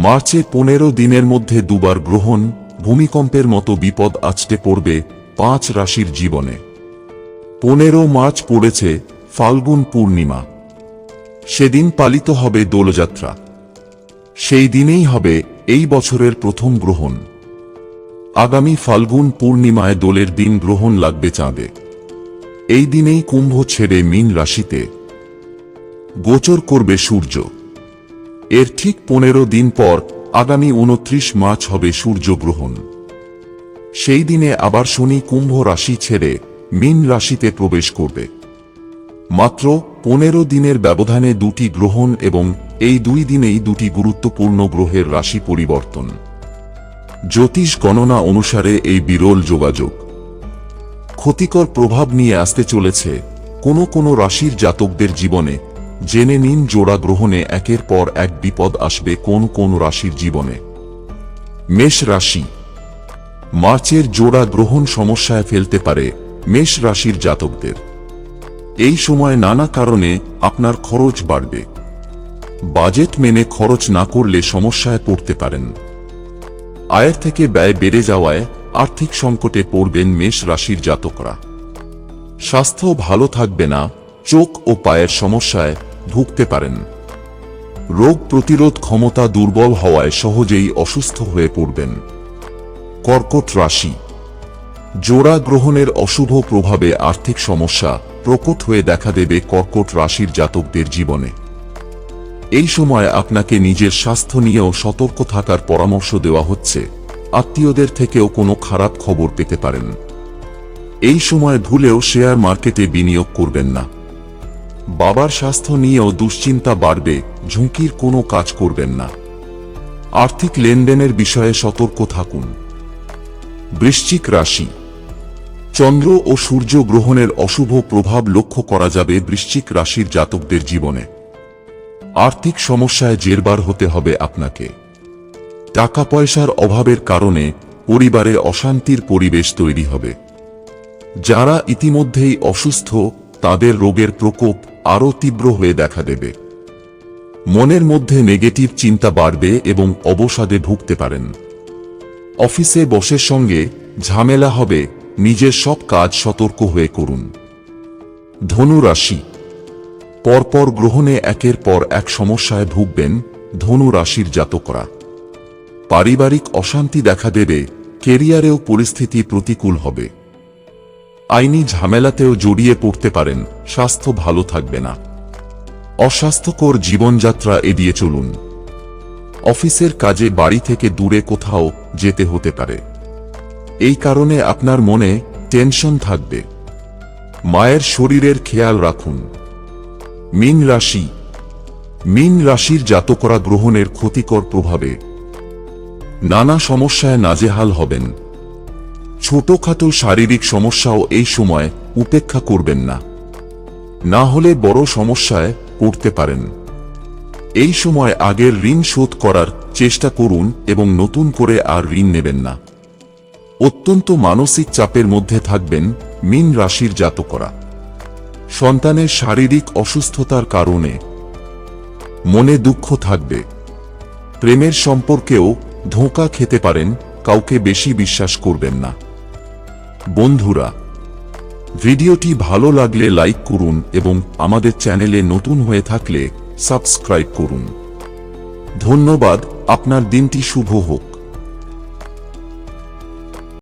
মার্চে 15 দিনের মধ্যে দুবার গ্রহণ, ভূমিকম্পের মতো বিপদ আছড়ে পড়বে 5 রাশির জীবনে। 15 মার্চ পড়েছে ফাল্গুন পূর্ণিমা। সেদিন পালিত হবে দোলযাত্রা। সেই দিনেই হবে এই বছরের প্রথম গ্রহণ। আগামী ফাল্গুন পূর্ণিমায় দোলের দিন গ্রহণ লাগবে চাঁদে। এই দিনেই কুম্ভ ছেড়ে মীন রাশিতে গোচর করবে সূর্য। এর ঠিক 15 দিন পর আগামী 29 মার্চ হবে সূর্যগ্রহণ। সেই দিনে আবার শনি কুম্ভ রাশি ছেড়ে মীন রাশিতে প্রবেশ করবে। মাত্র 15 দিনের ব্যবধানে দুটি গ্রহণ এবং এই 2 দিনেই দুটি গুরুত্বপূর্ণ গ্রহের রাশি পরিবর্তন। জ্যোতিষ গণনা অনুসারে এই বিরল যোগাযোগ ক্ষতিকর প্রভাব নিয়ে আসতে চলেছে কোনো রাশির জাতকদের জীবনে। জেনে নিন জোড়া গ্রহণে একের পর এক বিপদ আসবে কোন রাশির জীবনে। মেষ রাশি। মার্চের জোড়া গ্রহণ সমস্যায় ফেলতে পারে মেষ রাশির জাতকদের। এই সময় নানা কারণে আপনার খরচ বাড়বে। বাজেট মেনে খরচ না করলে সমস্যায় পড়তে পারেন। আয়ের থেকে ব্যয় বেড়ে যাওয়ায় আর্থিক সংকটে পড়বেন মেষ রাশির জাতকরা। স্বাস্থ্য ভালো থাকবে না, চোখ ও পায়ের সমস্যায় ভুগতে পারেন। রোগ প্রতিরোধ ক্ষমতা দুর্বল হওয়ায় সহজেই অসুস্থ হয়ে পড়বেন। কর্কট রাশি। জোড়া গ্রহণের অশুভ প্রভাবে আর্থিক সমস্যা প্রকট হয়ে দেখা দেবে কর্কট রাশির জাতকদের জীবনে। এই সময় আপনাকে নিজের স্বাস্থ্য নিয়েও সতর্ক থাকার পরামর্শ দেওয়া হচ্ছে। আত্মীয়দের থেকেও কোনো খারাপ খবর পেতে পারেন। এই সময় ভুলেও শেয়ার মার্কেটে বিনিয়োগ করবেন না। বাবার স্বাস্থ্য নিয়েও দুশ্চিন্তা বাড়বে, ঝুঁকির কোনো কাজ করবেন না। আর্থিক লেনদেনের বিষয়ে সতর্ক থাকুন। বৃশ্চিক রাশি। চন্দ্র ও সূর্য গ্রহণের অশুভ প্রভাব লক্ষ্য করা যাবে বৃশ্চিক রাশির জাতকদের জীবনে। আর্থিক সমস্যায় জেরবার হতে হবে আপনাকে। টাকা পয়সার অভাবের কারণে পরিবারে অশান্তির পরিবেশ তৈরি হবে। যারা ইতিমধ্যেই অসুস্থ তাদের রোগের প্রকোপ আরও তীব্র হয়ে দেখা দেবে। মনের মধ্যে নেগেটিভ চিন্তা বাড়বে এবং অবসাদে ভুগতে পারেন। অফিসে বসের সঙ্গে ঝামেলা হবে, নিজের সব কাজ সতর্ক হয়ে করুন। ধনু রাশি। পরপর গ্রহণে একের পর এক সমস্যায় ভুগবেন ধনু রাশির জাতকরা। পারিবারিক অশান্তি দেখা দেবে, কেরিয়ারেও পরিস্থিতি প্রতিকূল হবে। আইনি ঝামেলাতেও জড়িয়ে পড়তে পারেন, স্বাস্থ্য ভালো থাকবে না। অস্বাস্থ্যকর জীবনযাত্রা এড়িয়ে চলুন। অফিসের কাজে বাড়ি থেকে দূরে কোথাও যেতে হতে পারে। এই কারণে আপনার মনে টেনশন থাকবে। মায়ের শরীরের খেয়াল রাখুন। মীন রাশি। মীন রাশির জাতকরা গ্রহণের ক্ষতিকর প্রভাবে নানা সমস্যায় নাজেহাল হবেন। ছোটখাটো শারীরিক সমস্যাও এই সময় উপেক্ষা করবেন না, না হলে বড় সমস্যায় পড়তে পারেন। এই সময় আগের ঋণ শোধ করার চেষ্টা করুন এবং নতুন করে আর ঋণ নেবেন না। অত্যন্ত মানসিক চাপের মধ্যে থাকবেন মীন রাশির জাতকরা। সন্তানের শারীরিক অসুস্থতার কারণে মনে দুঃখ থাকবে। প্রেমের সম্পর্কেও ধোঁকা খেতে পারেন, কাউকে বেশি বিশ্বাস করবেন না। বন্ধুরা, ভিডিওটি ভালো লাগলে লাইক করুন এবং আমাদের চ্যানেলে নতুন হয়ে থাকলে সাবস্ক্রাইব করুন। ধন্যবাদ। আপনার দিনটি শুভ হোক।